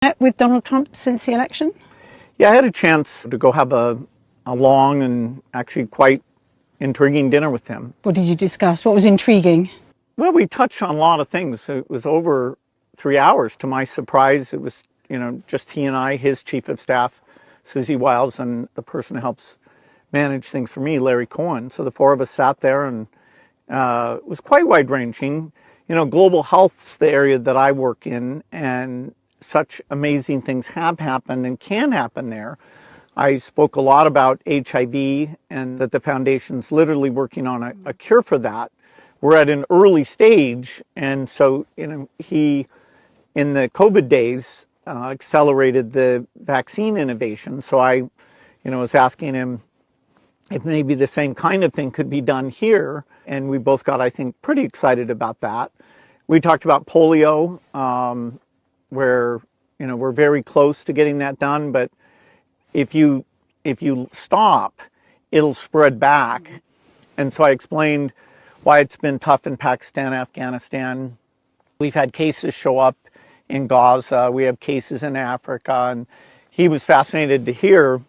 Met with Donald Trump since the election? Yeah, I had a chance to go have a long and actually quite intriguing dinner with him. What did you discuss? What was intriguing? Well, we touched on a lot of things. It was over 3 hours. To my surprise, it was, just he and I, his chief of staff, Susie Wiles, and the person who helps manage things for me, Larry Cohen. So the four of us sat there, and it was quite wide-ranging. Global health's the area that I work in, and such amazing things have happened and can happen there. I spoke a lot about HIV and that the foundation's literally working on a cure for that. We're at an early stage, and so he, in the COVID days, accelerated the vaccine innovation. So I, was asking him if maybe the same kind of thing could be done here, and we both got, I think, pretty excited about that. We talked about polio, where we're very close to getting that done, but if you stop, it'll spread back. And so I explained why it's been tough in Pakistan, Afghanistan. We've had cases show up in Gaza. We have cases in Africa, and he was fascinated to hear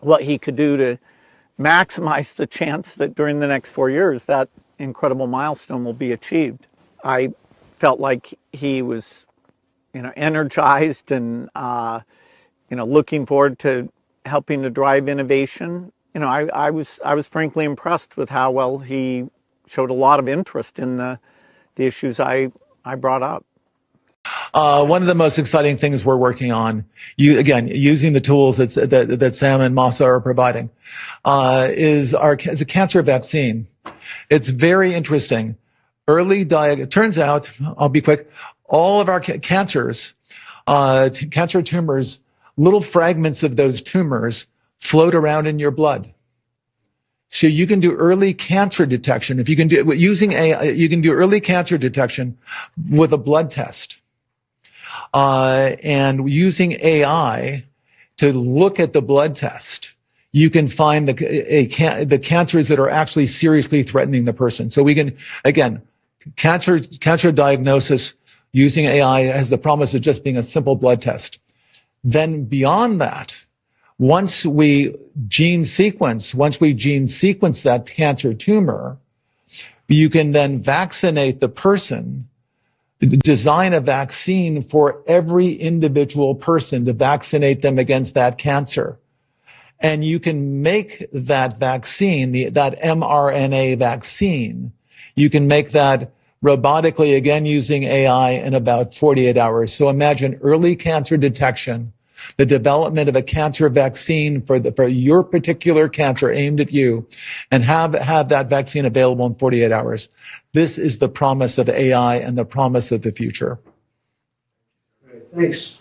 what he could do to maximize the chance that during the next 4 years that incredible milestone will be achieved. I felt like he was energized and looking forward to helping to drive innovation. I was frankly impressed with how well he showed a lot of interest in the issues I brought up. One of the most exciting things we're working on, using the tools that Sam and Masa are providing, is a cancer vaccine. It's very interesting. It turns out, I'll be quick, all of our cancers, cancer tumors, little fragments of those tumors float around in your blood. So you can do early cancer detection. If you can do using AI, you can do early cancer detection with a blood test. And using AI to look at the blood test, you can find the cancers that are actually seriously threatening the person. So we can, again, cancer diagnosis using AI has the promise of just being a simple blood test. Then beyond that, once we gene sequence that cancer tumor, you can then vaccinate the person, design a vaccine for every individual person to vaccinate them against that cancer. And you can make that vaccine, that mRNA vaccine, you can make that robotically, again, using AI in about 48 hours. So imagine early cancer detection, the development of a cancer vaccine for your particular cancer aimed at you, and have that vaccine available in 48 hours. This is the promise of AI and the promise of the future. Great, thanks.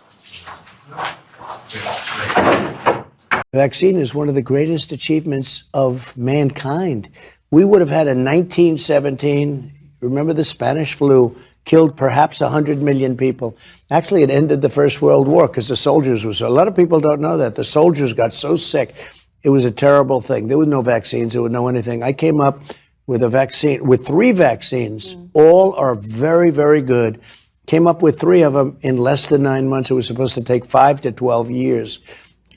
Vaccine is one of the greatest achievements of mankind. We would have had in 1917, remember the Spanish flu, killed perhaps 100 million people. Actually, it ended the First World War because the soldiers were a lot of people don't know that. The soldiers got so sick. It was a terrible thing. There were no vaccines. There was no anything. I came up with a vaccine, with 3 vaccines. All are very, very good. Came up with 3 of them in less than 9 months. It was supposed to take 5 to 12 years.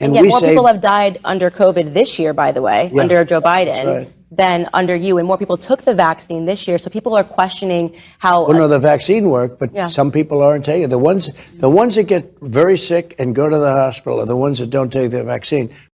And yet more people have died under COVID this year, by the way, under Joe Biden, than under you. And more people took the vaccine this year. So people are questioning how... Well, no, the vaccine worked, but some people aren't taking it. The ones that get very sick and go to the hospital are the ones that don't take the vaccine.